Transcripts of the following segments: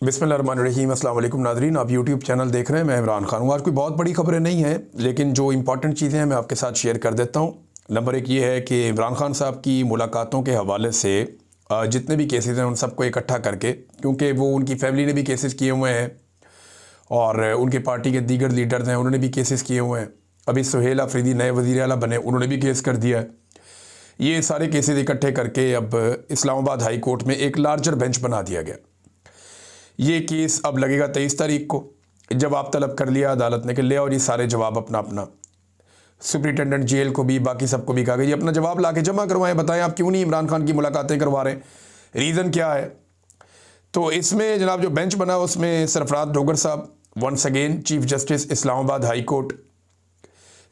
बिस्मिल्लाहिर्रहमानिर्रहीम। अस्सलाम वालेकुम नाज़रीन, आप यूट्यूब चैनल देख रहे हैं। मैं इमरान खान हूँ। आज कोई बहुत बड़ी खबरें नहीं हैं, लेकिन जो इंपॉर्टेंट चीज़ें हैं मैं आपके साथ शेयर कर देता हूँ। नंबर एक ये है कि इमरान खान साहब की मुलाकातों के हवाले से जितने भी केसेस हैं उन सबको इकट्ठा करके, क्योंकि वो उनकी फैमिली ने भी केसेस किए हुए हैं और उनके पार्टी के दीगर लीडर्स हैं उन्होंने भी केसेस किए हुए हैं। अभी सुहेल अफरीदी नए वज़ीर आला बने, उन्होंने भी केस कर दिया है। ये सारे केसेस इकट्ठे करके अब इस्लामाबाद हाई कोर्ट में एक लार्जर बेंच बना दिया गया। ये केस अब लगेगा 23 तारीख को। जवाब तलब कर लिया अदालत ने कि ले और ये सारे जवाब अपना अपना सुप्रिटेंडेंट जेल को भी, बाकी सबको भी कहा गया ये अपना जवाब ला के जमा करवाएं, बताएं आप क्यों नहीं इमरान खान की मुलाकातें करवा रहे हैं, रीज़न क्या है। तो इसमें जनाब जो बेंच बना उसमें सरफराज डोगर साहब, once again chief justice Islamabad high court,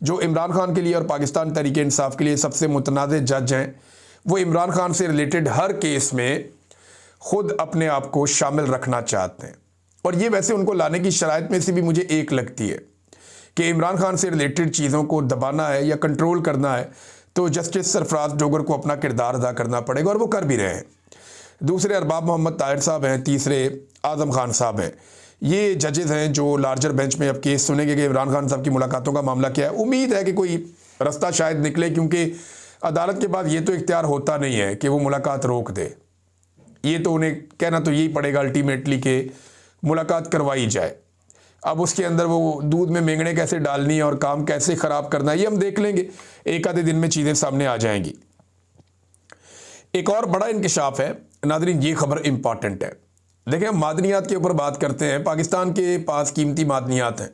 जो इमरान खान के लिए और पाकिस्तान तहरीक इंसाफ के लिए सबसे मुतनाज़ जज हैं, वो इमरान खान से रिलेटेड हर केस में ख़ुद अपने आप को शामिल रखना चाहते हैं। और ये वैसे उनको लाने की शराइत में से भी मुझे एक लगती है कि इमरान खान से रिलेटेड चीज़ों को दबाना है या कंट्रोल करना है तो जस्टिस सरफराज डोगर को अपना किरदार अदा करना पड़ेगा, और वो कर भी रहे हैं। दूसरे अरबाब मोहम्मद ताहिर साहब हैं, तीसरे आज़म खान साहब हैं। ये जजेज़ हैं जो लार्जर बेंच में अब केस सुनेंगे कि इमरान खान साहब की मुलाकातों का मामला क्या है। उम्मीद है कि कोई रास्ता शायद निकले, क्योंकि अदालत के बाद ये तो इख्तियार होता नहीं है कि वो मुलाकात रोक दे। ये तो उन्हें कहना तो यही पड़ेगा अल्टीमेटली कि मुलाकात करवाई जाए। अब उसके अंदर वो दूध में मेंगड़े कैसे डालनी है और काम कैसे ख़राब करना है ये हम देख लेंगे, एक आधे दिन में चीज़ें सामने आ जाएंगी। एक और बड़ा इंकशाफ है नाज़रीन, ये खबर इंपॉर्टेंट है। देखें, हम मादनियात के ऊपर बात करते हैं। पाकिस्तान के पास कीमती मादनियात हैं।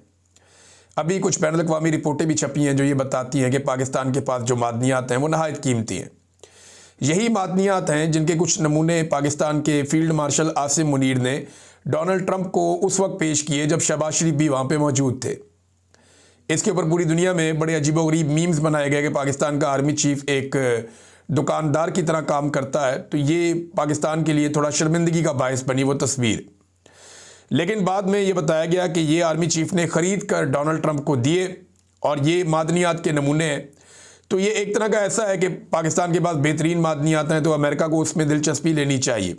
अभी कुछ बैनुल अक़वामी रिपोर्टें भी छपी हैं जो ये बताती हैं कि पाकिस्तान के पास जो मादनियात हैं वो नहायत कीमती हैं। यही मादनियात हैं जिनके कुछ नमूने पाकिस्तान के फील्ड मार्शल आसिम मुनीर ने डोनाल्ड ट्रंप को उस वक्त पेश किए जब शहबाज शरीफ भी वहाँ पे मौजूद थे। इसके ऊपर पूरी दुनिया में बड़े अजीबोगरीब मीम्स बनाए गए कि पाकिस्तान का आर्मी चीफ एक दुकानदार की तरह काम करता है। तो ये पाकिस्तान के लिए थोड़ा शर्मिंदगी का बायस बनी वो तस्वीर। लेकिन बाद में ये बताया गया कि ये आर्मी चीफ ने ख़रीद कर डोनाल्ड ट्रंप को दिए और ये मादनियात के नमूने हैं। तो ये एक तरह का ऐसा है कि पाकिस्तान के पास बेहतरीन मादनियात हैं तो अमेरिका को उसमें दिलचस्पी लेनी चाहिए।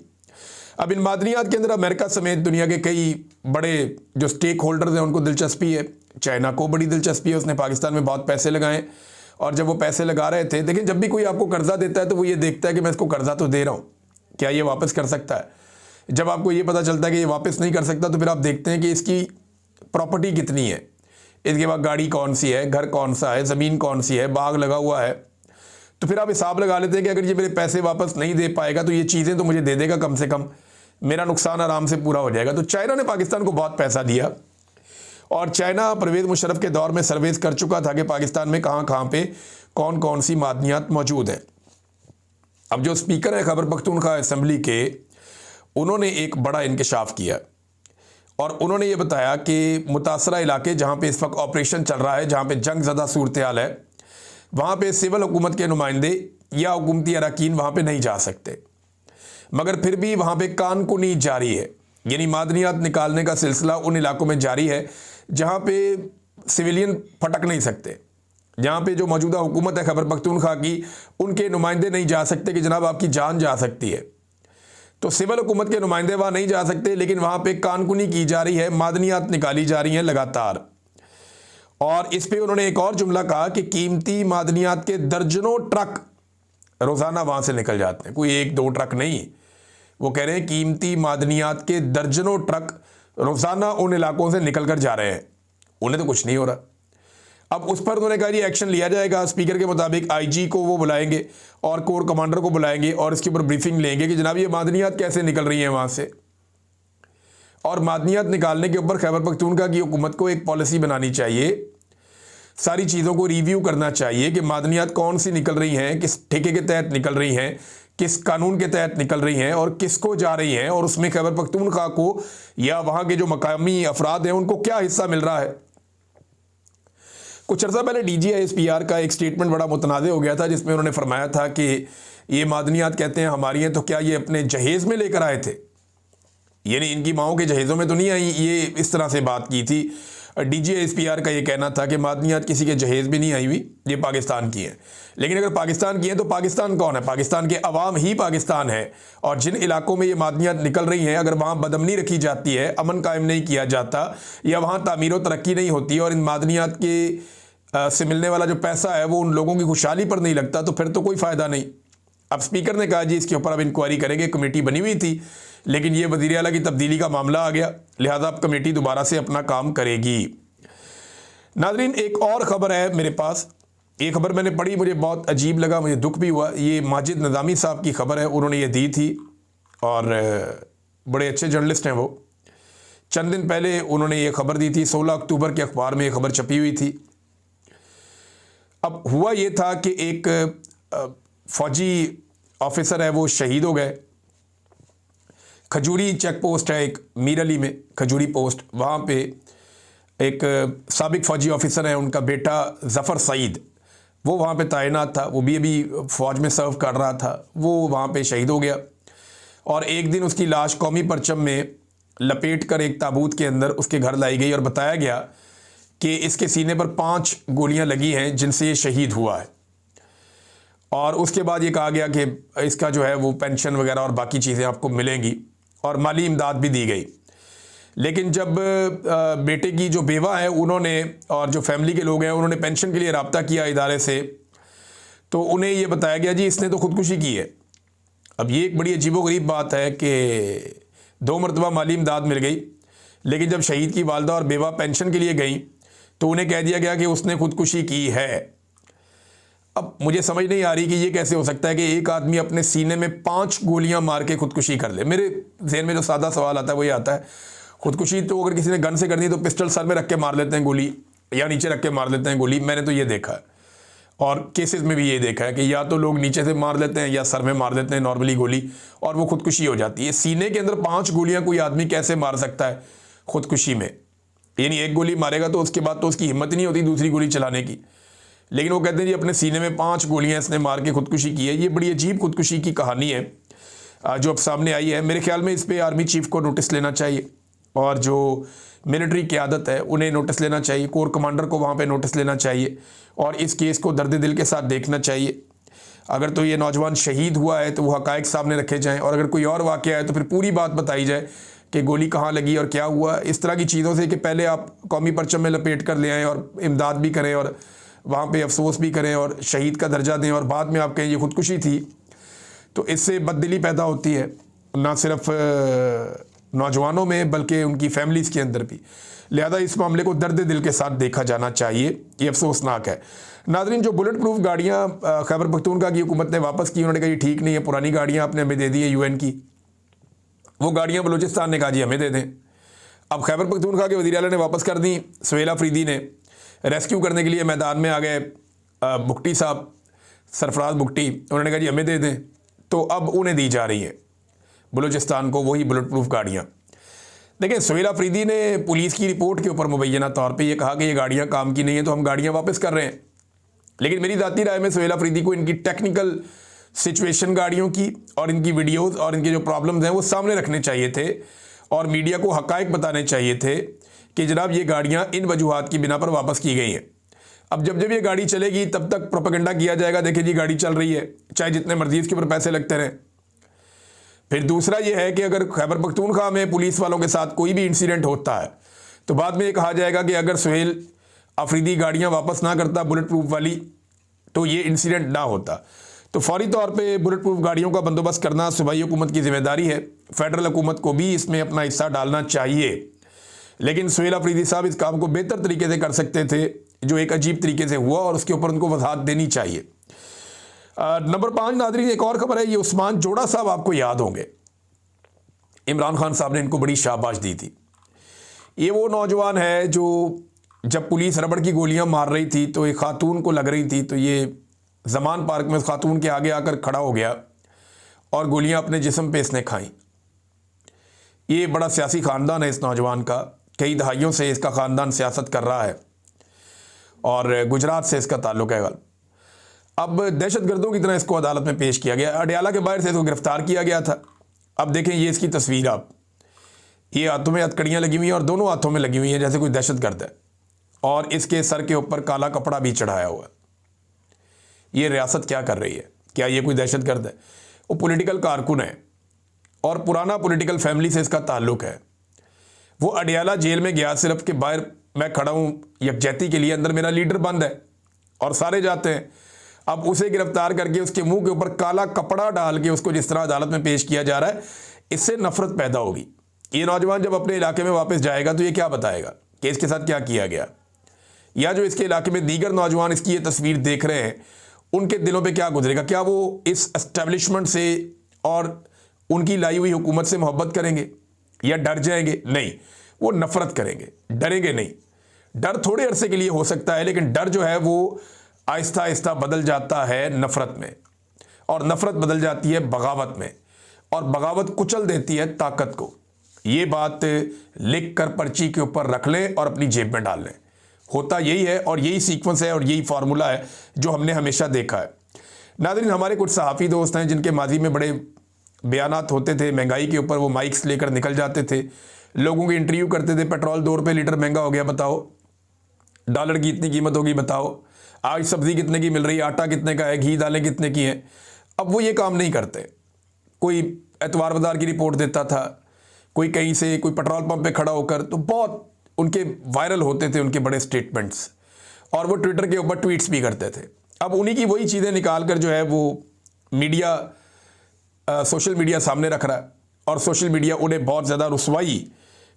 अब इन मादनियात के अंदर अमेरिका समेत दुनिया के कई बड़े जो स्टेक होल्डर्स हैं उनको दिलचस्पी है। चाइना को बड़ी दिलचस्पी है, उसने पाकिस्तान में बहुत पैसे लगाए। और जब वो पैसे लगा रहे थे, लेकिन जब भी कोई आपको कर्जा देता है तो वो ये देखता है कि मैं इसको कर्जा तो दे रहा हूँ, क्या ये वापस कर सकता है। जब आपको ये पता चलता है कि ये वापस नहीं कर सकता तो फिर आप देखते हैं कि इसकी प्रॉपर्टी कितनी है, इसके बाद गाड़ी कौन सी है, घर कौन सा है, ज़मीन कौन सी है, बाग लगा हुआ है। तो फिर आप हिसाब लगा लेते हैं कि अगर ये मेरे पैसे वापस नहीं दे पाएगा तो ये चीज़ें तो मुझे दे देगा, कम से कम मेरा नुकसान आराम से पूरा हो जाएगा। तो चाइना ने पाकिस्तान को बहुत पैसा दिया और चाइना परवेज़ मुशर्रफ के दौर में सर्वेस कर चुका था कि पाकिस्तान में कहाँ कहाँ पे कौन कौन सी मादनियात मौजूद हैं। अब जो स्पीकर है खैबर पख्तूनख्वा असम्बली के, उन्होंने एक बड़ा इंकशाफ किया और उन्होंने ये बताया कि मुतासरा इलाके जहाँ पे इस वक्त ऑपरेशन चल रहा है, जहाँ पे जंग ज़दा सूरत हाल है, वहाँ पे सिविल हुकूमत के नुमाइंदे या हुकूमती अरकान वहाँ पे नहीं जा सकते, मगर फिर भी वहाँ पे कानकुनी जारी है। यानी मादनियात निकालने का सिलसिला उन इलाकों में जारी है जहाँ पे सिविलियन फटक नहीं सकते, जहाँ पे जो मौजूदा हुकूमत है खैबर पख्तूनख्वा की, उनके नुमाइंदे नहीं जा सकते कि जनाब आपकी जान जा सकती है। तो सिविल हुकूमत के नुमाइंदे वहाँ नहीं जा सकते, लेकिन वहाँ पे कानकुनी की जा रही है, मादनियात निकाली जा रही हैं लगातार। और इस पे उन्होंने एक और जुमला कहा कि कीमती मादनियात के दर्जनों ट्रक रोज़ाना वहाँ से निकल जाते हैं, कोई एक दो ट्रक नहीं। वो कह रहे हैं कीमती मादनियात के दर्जनों ट्रक रोज़ाना उन इलाकों से निकल कर जा रहे हैं, उन्हें तो कुछ नहीं हो रहा। अब उस पर उन्होंने कहा ये एक्शन लिया जाएगा। स्पीकर के मुताबिक आईजी को वो बुलाएंगे और कोर कमांडर को बुलाएंगे और इसके ऊपर ब्रीफिंग लेंगे कि जनाब ये मादनियात कैसे निकल रही हैं वहाँ से। और मादनियात निकालने के ऊपर खैबर पख्तूनख्वा की हुकूमत को एक पॉलिसी बनानी चाहिए, सारी चीज़ों को रिव्यू करना चाहिए कि मादनियात कौन सी निकल रही हैं, किस ठेके के तहत निकल रही हैं, किस कानून के तहत निकल रही हैं और किसको जा रही हैं, और उसमें खैबर पख्तूनख्वा को या वहाँ के जो मकामी अफराद हैं उनको क्या हिस्सा मिल रहा है। कुछ अर्सा पहले DGISPR का एक स्टेटमेंट बड़ा मुतनाज़ हो गया था जिसमें उन्होंने फरमाया था कि ये मादनियात कहते हैं हमारी हैं, तो क्या ये अपने जहेज़ में लेकर आए थे, यानी इनकी माओं के जहेज़ों में तो नहीं आई। ये इस तरह से बात की थी। DGISPR का ये कहना था कि मादनियात किसी के जहेज़ भी नहीं आई हुई, ये पाकिस्तान की है। लेकिन अगर पाकिस्तान की है तो पाकिस्तान कौन है? पाकिस्तान के अवाम ही पाकिस्तान है। और जिन इलाकों में ये मादनियात निकल रही हैं, अगर वहाँ बदअमनी रखी जाती है, अमन कायम नहीं किया जाता, या वहाँ तामीर व तरक्की नहीं होती और इन मादनियात के से मिलने वाला जो पैसा है वो उन लोगों की खुशहाली पर नहीं लगता, तो फिर तो कोई फ़ायदा नहीं। अब स्पीकर ने कहा जी इसके ऊपर अब इंक्वायरी करेंगे। कमेटी बनी हुई थी, लेकिन ये वज़ीर आला की तब्दीली का मामला आ गया, लिहाजा अब कमेटी दोबारा से अपना काम करेगी। नाज़रीन, एक और ख़बर है मेरे पास। ये खबर मैंने पढ़ी, मुझे बहुत अजीब लगा, मुझे दुख भी हुआ। ये माजिद निज़ामी साहब की ख़बर है, उन्होंने ये दी थी और बड़े अच्छे जर्नलिस्ट हैं वो। चंद दिन पहले उन्होंने ये खबर दी थी, 16 अक्टूबर के अखबार में ये खबर छपी हुई थी। अब हुआ ये था कि एक फ़ौजी ऑफिसर है वो शहीद हो गए। खजूरी चेक पोस्ट है एक मीर अली में, खजूरी पोस्ट, वहाँ पे एक साबिक फ़ौजी ऑफिसर है, उनका बेटा ज़फ़र सईद, वो वहाँ पे तैनात था, वो भी अभी फ़ौज में सर्व कर रहा था, वो वहाँ पे शहीद हो गया। और एक दिन उसकी लाश कौमी परचम में लपेट कर एक ताबूत के अंदर उसके घर लाई गई और बताया गया कि इसके सीने पर 5 गोलियां लगी हैं जिनसे ये शहीद हुआ है। और उसके बाद ये कहा गया कि इसका जो है वो पेंशन वगैरह और बाकी चीज़ें आपको मिलेंगी और माली इमदाद भी दी गई। लेकिन जब बेटे की जो बेवा है उन्होंने और जो फैमिली के लोग हैं उन्होंने पेंशन के लिए रब्ता किया इदारे से, तो उन्हें ये बताया गया जी इसने तो ख़ुदकुशी की है। अब ये एक बड़ी अजीबोगरीब बात है कि 2 मरतबा माली इमदाद मिल गई, लेकिन जब शहीद की वालदा और बेवा पेंशन के लिए गई तो उन्हें कह दिया गया कि उसने ख़ुदकुशी की है। अब मुझे समझ नहीं आ रही कि ये कैसे हो सकता है कि एक आदमी अपने सीने में 5 गोलियां मार के ख़ुदकुशी कर ले। मेरे जहन में जो सादा सवाल आता है वो ये आता है, ख़ुदकुशी तो अगर किसी ने गन से करनी तो पिस्टल सर में रख के मार लेते हैं गोली, या नीचे रख के मार लेते हैं गोली। मैंने तो ये देखा है और केसेस में भी ये देखा है कि या तो लोग नीचे से मार लेते हैं या सर में मार देते हैं नॉर्मली गोली, और वो ख़ुदकुशी हो जाती है। सीने के अंदर 5 गोलियां कोई आदमी कैसे मार सकता है ख़ुदकुशी में? यानी एक गोली मारेगा तो उसके बाद तो उसकी हिम्मत नहीं होती दूसरी गोली चलाने की, लेकिन वो कहते हैं जी अपने सीने में 5 गोलियां इसने मार के ख़ुदकुशी की है। ये बड़ी अजीब ख़ुदकुशी की कहानी है जो अब सामने आई है। मेरे ख्याल में इस पर आर्मी चीफ को नोटिस लेना चाहिए और जो मिलिट्री क़यादत है उन्हें नोटिस लेना चाहिए, कोर कमांडर को वहाँ पे नोटिस लेना चाहिए और इस केस को दर्द दिल के साथ देखना चाहिए। अगर तो ये नौजवान शहीद हुआ है तो वो हक़ाइक़ सामने रखे जाएँ, और अगर कोई और वाक़या है तो फिर पूरी बात बताई जाए कि गोली कहाँ लगी और क्या हुआ। इस तरह की चीज़ों से कि पहले आप कौमी परचम में लपेट कर ले आएँ और इमदाद भी करें और वहाँ पे अफसोस भी करें और शहीद का दर्जा दें, और बाद में आप कहें ये ख़ुदकुशी थी, तो इससे बददिली पैदा होती है ना सिर्फ नौजवानों में बल्कि उनकी फैमिलीज़ के अंदर भी। लिहाजा इस मामले को दर्द दिल के साथ देखा जाना चाहिए, ये अफसोसनाक है। नाज़रीन, जो बुलेट प्रूफ गाड़ियाँ खैबर पख्तूनख्वा की हुकूमत ने वापस की, उन्होंने कहा ये ठीक नहीं है, पुरानी गाड़ियाँ आपने हमें दे दी है UN की, वो गाड़ियाँ बलूचिस्तान ने कहा जी हमें दे दें। अब खैबर पख्तूनख्वा के वज़ीर आला ने वापस कर दी। सुहेल अफरीदी ने रेस्क्यू करने के लिए मैदान में आ गए, बुगटी साहब, सरफराज बुगटी, उन्होंने कहा जी हमें दे दें, तो अब उन्हें दी जा रही है बलूचिस्तान को वही बुलेट प्रूफ गाड़ियाँ। देखिए, सुहेल अफरीदी ने पुलिस की रिपोर्ट के ऊपर मुबैना तौर पे ये कहा कि ये गाड़ियाँ काम की नहीं है तो हम गाड़ियाँ वापस कर रहे हैं। लेकिन मेरी ज़ाती राय में सुहेल अफरीदी को इनकी टेक्निकल सिचुएशन गाड़ियों की और इनकी वीडियोस और इनके जो प्रॉब्लम्स हैं वो सामने रखने चाहिए थे और मीडिया को हक़ाइक़ बताने चाहिए थे कि जनाब ये गाड़ियाँ इन वजूहात की बिना पर वापस की गई हैं। अब जब जब ये गाड़ी चलेगी तब तक प्रोपेगेंडा किया जाएगा, देखिए जी गाड़ी चल रही है, चाहे जितने मर्जी इसके ऊपर पैसे लगते रहें। फिर दूसरा ये है कि अगर खैबर पख्तूनख्वा में पुलिस वालों के साथ कोई भी इंसिडेंट होता है तो बाद में ये कहा जाएगा कि अगर सुहेल अफरीदी गाड़ियाँ वापस ना करता बुलेट प्रूफ वाली तो ये इंसिडेंट ना होता। तो फौरी तौर पे बुलेट प्रूफ गाड़ियों का बंदोबस्त करना सूबाई हुकूमत की ज़िम्मेदारी है, फेडरल हुकूमत को भी इसमें अपना हिस्सा डालना चाहिए। लेकिन सुहेल अफरीदी साहब इस काम को बेहतर तरीके से कर सकते थे, जो एक अजीब तरीके से हुआ, और उसके ऊपर उनको वजाहत देनी चाहिए। नंबर 5 नाज़रीन, एक और खबर है, ये उस्मान जोड़ा साहब आपको याद होंगे, इमरान खान साहब ने इनको बड़ी शाबाश दी थी। ये वो नौजवान है जो जब पुलिस रबड़ की गोलियां मार रही थी तो एक खातून को लग रही थी, तो ये ज़मान पार्क में उस खातून के आगे आकर खड़ा हो गया और गोलियां अपने जिस्म पे इसने खाई। ये बड़ा सियासी ख़ानदान है इस नौजवान का, कई दहाइयों से इसका ख़ानदान सियासत कर रहा है और गुजरात से इसका ताल्लुक़ है। अब दहशतगर्दों की तरह इसको अदालत में पेश किया गया, अडयाला के बाहर से इसको गिरफ़्तार किया गया था। अब देखें ये इसकी तस्वीर, आप ये हाथों में हथकड़ियाँ लगी हुई हैं और दोनों हाथों में लगी हुई हैं जैसे कोई दहशतगर्द है। और इसके सर के ऊपर काला कपड़ा भी चढ़ाया हुआ है। ये रियासत क्या कर रही है? क्या ये कोई दहशतगर्द है? वो पॉलिटिकल कारकुन है और पुराना पॉलिटिकल फैमिली से इसका ताल्लुक है। वो अडियाला जेल में गया सिर्फ कि बाहर मैं खड़ा हूँ यकजहती के लिए, अंदर मेरा लीडर बंद है और सारे जाते हैं। अब उसे गिरफ्तार करके उसके मुंह के ऊपर काला कपड़ा डाल के उसको जिस तरह अदालत में पेश किया जा रहा है, इससे नफरत पैदा होगी। ये नौजवान जब अपने इलाके में वापस जाएगा तो ये क्या बताएगा कि इसके साथ क्या किया गया, या जो इसके इलाके में दीगर नौजवान इसकी ये तस्वीर देख रहे हैं उनके दिलों पे क्या गुजरेगा? क्या वो इस एस्टेब्लिशमेंट से और उनकी लाई हुई हुकूमत से मोहब्बत करेंगे या डर जाएंगे? नहीं, वो नफरत करेंगे, डरेंगे नहीं। डर थोड़े अरसे के लिए हो सकता है, लेकिन डर जो है वो आहिस्ता आहिस्ता बदल जाता है नफरत में, और नफरत बदल जाती है बगावत में, और बगावत कुचल देती है ताकत को। ये बात लिख कर पर्ची के ऊपर रख लें और अपनी जेब में डाल लें। होता यही है और यही सीक्वेंस है और यही फार्मूला है जो हमने हमेशा देखा है। नाज़रीन, हमारे कुछ सहाफ़ी दोस्त हैं जिनके माजी में बड़े बयानात होते थे महंगाई के ऊपर, वो माइक्स लेकर निकल जाते थे, लोगों की इंटरव्यू करते थे। पेट्रोल 2 रुपये लीटर महंगा हो गया, बताओ। डॉलर की इतनी कीमत होगी, बताओ। आज सब्ज़ी कितने की मिल रही है, आटा कितने का है, घी दालें कितने की हैं। अब वो ये काम नहीं करते। कोई एतवार बाज़ार की रिपोर्ट देता था, कोई कहीं से कोई पेट्रोल पंप पे खड़ा होकर, तो बहुत उनके वायरल होते थे उनके बड़े स्टेटमेंट्स, और वो ट्विटर के ऊपर ट्वीट्स भी करते थे। अब उन्हीं की वही चीज़ें निकाल कर जो है वो मीडिया, सोशल मीडिया सामने रख रहा है, और सोशल मीडिया उन्हें बहुत ज़्यादा रुसवाई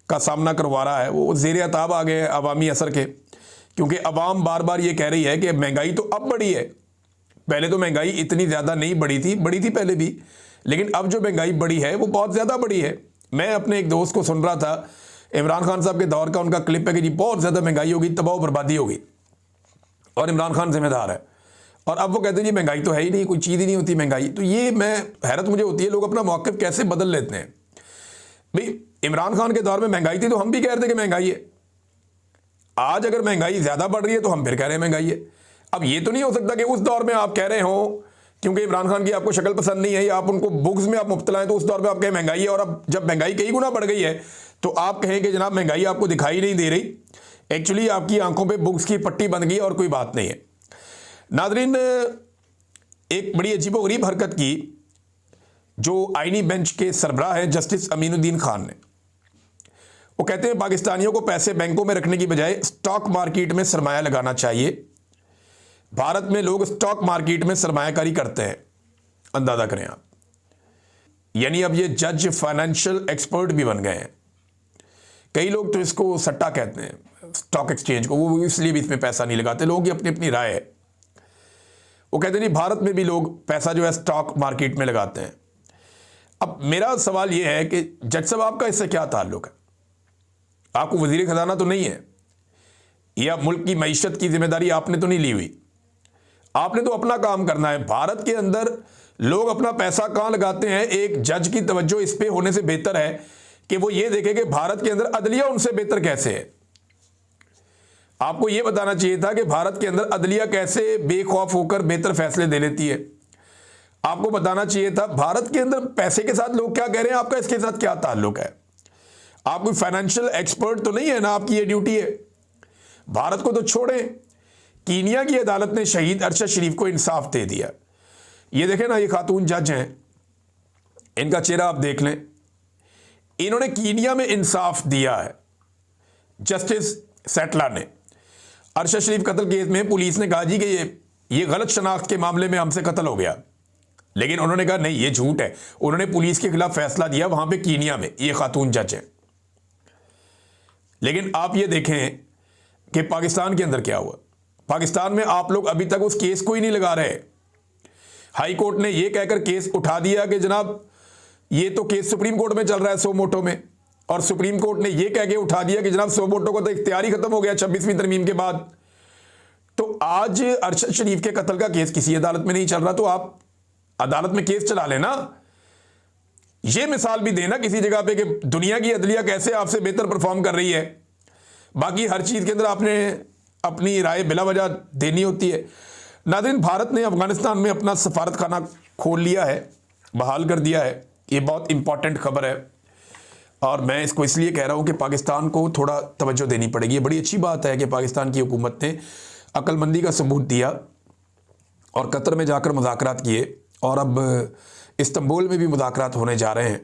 का सामना करवा रहा है। वो ज़ेर अताब आ गए अवामी असर के, क्योंकि अवाम बार बार ये कह रही है कि महंगाई तो अब बढ़ी है। पहले तो महंगाई इतनी ज़्यादा नहीं बढ़ी थी पहले भी, लेकिन अब जो महंगाई बढ़ी है वो बहुत ज़्यादा बढ़ी है। मैं अपने एक दोस्त को सुन रहा था, इमरान खान साहब के दौर का उनका क्लिप है कि जी बहुत ज़्यादा महंगाई होगी, तबाह बर्बादी होगी, और इमरान खान जिम्मेदार है। और अब वो कहते हैं जी महंगाई तो है ही नहीं, कोई चीज़ ही नहीं होती महंगाई। तो ये मैं हैरत मुझे होती है, लोग अपना मौक़िफ़ कैसे बदल लेते हैं। भाई इमरान खान के दौर में महंगाई थी तो हम भी कह रहे थे कि महंगाई है। आज अगर महंगाई ज़्यादा बढ़ रही है तो हम फिर कह रहे हैं महंगाई है। अब ये तो नहीं हो सकता कि उस दौर में आप कह रहे हो क्योंकि इमरान खान की आपको शक्ल पसंद नहीं है या आप उनको बुग्स में आप मुब्तला हैं, तो उस दौर में आप कहें महंगाई है, और अब जब महंगाई कई गुना बढ़ गई है तो आप कहें कि जनाब महंगाई आपको दिखाई नहीं दे रही, एक्चुअली आपकी आंखों पे बुग्स की पट्टी बन गई और कोई बात नहीं है। नाज़रीन, एक बड़ी अजीबोगरीब हरकत की जो आईनी बेंच के सरबराह हैं जस्टिस अमीनुद्दीन खान ने। वो कहते हैं पाकिस्तानियों को पैसे बैंकों में रखने की बजाय स्टॉक मार्केट में सरमाया लगाना चाहिए। भारत में लोग स्टॉक मार्केट में सरमायाकारी करते हैं, अंदाजा करें आप। यानी अब ये जज फाइनेंशियल एक्सपर्ट भी बन गए हैं। कई लोग तो इसको सट्टा कहते हैं, स्टॉक एक्सचेंज को, वो इसलिए भी इसमें पैसा नहीं लगाते। लोगों की अपनी अपनी राय है। वो कहते हैं भारत में भी लोग पैसा जो है स्टॉक मार्केट में लगाते हैं। अब मेरा सवाल ये है कि जज साहब आपका इससे क्या ताल्लुक है? आपको वजीर खजाना तो नहीं है, या मुल्क की मईशत की जिम्मेदारी आपने तो नहीं ली हुई। आपने तो अपना काम करना है। भारत के अंदर लोग अपना पैसा कहाँ लगाते हैं, एक जज की तवज्जो इस पे होने से बेहतर है कि वो ये देखे कि भारत के अंदर अदलिया उनसे बेहतर कैसे है। आपको ये बताना चाहिए था कि भारत के अंदर अदलिया कैसे बेखौफ होकर बेहतर फैसले दे लेती है। आपको बताना चाहिए था भारत के अंदर पैसे के साथ लोग क्या कह रहे हैं, आपका इसके साथ क्या ताल्लुक है। आप कोई फाइनेंशियल एक्सपर्ट तो नहीं है ना, आपकी ये ड्यूटी है। भारत को तो छोड़ें, कीनिया की अदालत ने शहीद अरशद शरीफ को इंसाफ दे दिया। ये देखें ना, ये खातून जज हैं, इनका चेहरा आप देख लें। इन्होंने कीनिया में इंसाफ दिया है। जस्टिस सेटला ने अरशद शरीफ कत्ल केस में पुलिस ने कहा जी कि ये गलत शनाख्त के मामले में हमसे कत्ल हो गया, लेकिन उन्होंने कहा नहीं, ये झूठ है। उन्होंने पुलिस के खिलाफ फैसला दिया वहां पे कीनिया में। ये खातून जज है। लेकिन आप ये देखें कि पाकिस्तान के अंदर क्या हुआ। पाकिस्तान में आप लोग अभी तक उस केस को ही नहीं लगा रहे। हाई कोर्ट ने यह कहकर केस उठा दिया कि जनाब ये तो केस सुप्रीम कोर्ट में चल रहा है सो मोटो में, और सुप्रीम कोर्ट ने यह कह के उठा दिया कि जनाब सो मोटो का तो इख्तियार ही खत्म हो गया 26वीं तरमीम के बाद। तो आज अरशद शरीफ के कत्ल का केस किसी अदालत में नहीं चल रहा, तो आप अदालत में केस चला लेना। यह मिसाल भी देना किसी जगह पे कि दुनिया की अदलिया कैसे आपसे बेहतर परफॉर्म कर रही है। बाकी हर चीज़ के अंदर आपने अपनी राय बिला वजह देनी होती है। नाज़रीन, भारत ने अफगानिस्तान में अपना सफारत खाना खोल लिया है, बहाल कर दिया है। ये बहुत इंपॉर्टेंट खबर है। और मैं इसको इसलिए कह रहा हूँ कि पाकिस्तान को थोड़ा तवज्जो देनी पड़ेगी। ये बड़ी अच्छी बात है कि पाकिस्तान की हुकूमत ने अक्लमंदी का सबूत दिया और कतर में जाकर मुज़ाकरात किए और अब इस्तांबुल में भी मुज़ाकरात होने जा रहे हैं।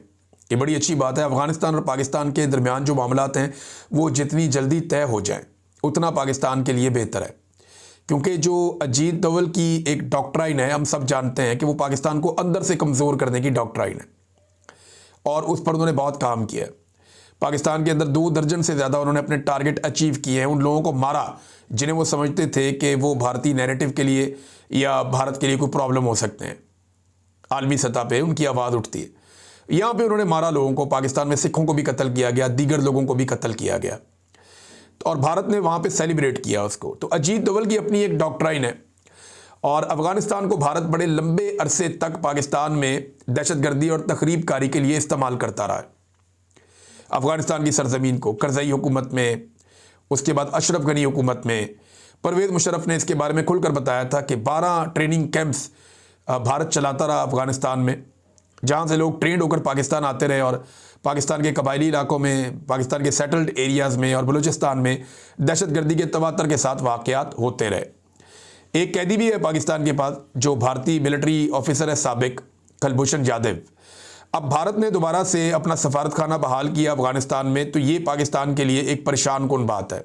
ये बड़ी अच्छी बात है। अफ़गानिस्तान और पाकिस्तान के दरमियान जो मामलात हैं वो जितनी जल्दी तय हो जाएं उतना पाकिस्तान के लिए बेहतर है, क्योंकि जो अजीत दोवल की एक डॉक्ट्राइन है, हम सब जानते हैं कि वो पाकिस्तान को अंदर से कमज़ोर करने की डॉक्ट्राइन है और उस पर उन्होंने बहुत काम किया है। पाकिस्तान के अंदर 2 दर्जन से ज़्यादा उन्होंने अपने टारगेट अचीव किए हैं। उन लोगों को मारा जिन्हें वो समझते थे कि वो भारतीय नैरेटिव के लिए या भारत के लिए कोई प्रॉब्लम हो सकते हैं, आलमी सतह पे उनकी आवाज़ उठती है। यहाँ पे उन्होंने मारा लोगों को। पाकिस्तान में सिखों को भी कत्ल किया गया, दीगर लोगों को भी कत्ल किया गया और भारत ने वहाँ पे सेलिब्रेट किया उसको। तो अजीत दोवल की अपनी एक डॉक्ट्राइन है और अफ़गानिस्तान को भारत बड़े लंबे अरसे तक पाकिस्तान में दहशतगर्दी और तखरीबकारी के लिए इस्तेमाल करता रहा है। अफ़गानिस्तान की सरजमीन को करज़ई हुकूमत में, उसके बाद अशरफ गनी हुकूमत में, परवेज़ मुशर्रफ ने इसके बारे में खुलकर बताया था कि 12 ट्रेनिंग कैंप्स भारत चलाता रहा अफ़गानिस्तान में, जहाँ से लोग ट्रेंड होकर पाकिस्तान आते रहे और पाकिस्तान के कबायली इलाकों में, पाकिस्तान के सेटल्ड एरियाज़ में और बलूचिस्तान में दहशतगर्दी के तवातर के साथ वाक़यात होते रहे। एक कैदी भी है पाकिस्तान के पास जो भारतीय मिलिट्री ऑफिसर है साबिक, कुलभूषण जाधव। अब भारत ने दोबारा से अपना सफारतखाना बहाल किया अफ़गानिस्तान में, तो ये पाकिस्तान के लिए एक परेशान कुन बात है।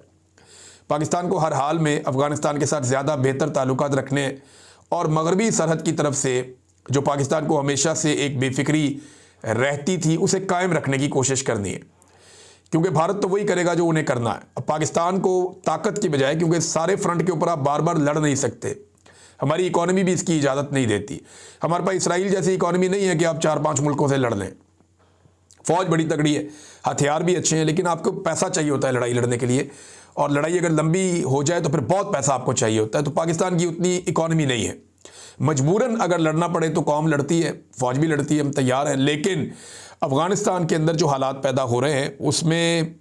पाकिस्तान को हर हाल में अफ़गानिस्तान के साथ ज़्यादा बेहतर ताल्लुकात रखने और मगरबी सरहद की तरफ से जो पाकिस्तान को हमेशा से एक बेफिक्री रहती थी उसे कायम रखने की कोशिश करनी है, क्योंकि भारत तो वही करेगा जो उन्हें करना है। अब पाकिस्तान को ताकत की बजाय, क्योंकि सारे फ्रंट के ऊपर आप बार बार लड़ नहीं सकते, हमारी इकॉनमी भी इसकी इजाज़त नहीं देती। हमारे पास इसराइल जैसी इकॉनमी नहीं है कि आप 4-5 मुल्कों से लड़ लें। फ़ौज बड़ी तगड़ी है, हथियार भी अच्छे हैं, लेकिन आपको पैसा चाहिए होता है लड़ाई लड़ने के लिए, और लड़ाई अगर लंबी हो जाए तो फिर बहुत पैसा आपको चाहिए होता है। तो पाकिस्तान की उतनी इकॉनमी नहीं है। मजबूरन अगर लड़ना पड़े तो कौम लड़ती है, फ़ौज भी लड़ती है, हम तैयार हैं। लेकिन अफ़गानिस्तान के अंदर जो हालात पैदा हो रहे हैं उसमें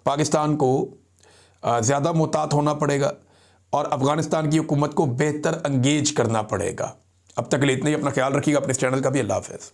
पाकिस्तान को ज़्यादा मुहतात होना पड़ेगा और अफ़गानिस्तान की हुकूमत को बेहतर एंगेज करना पड़ेगा। अब तक के लिए इतना ही। अपना ख्याल रखिएगा, अपने इस चैनल का भी। अल्लाह हाफ़िज़।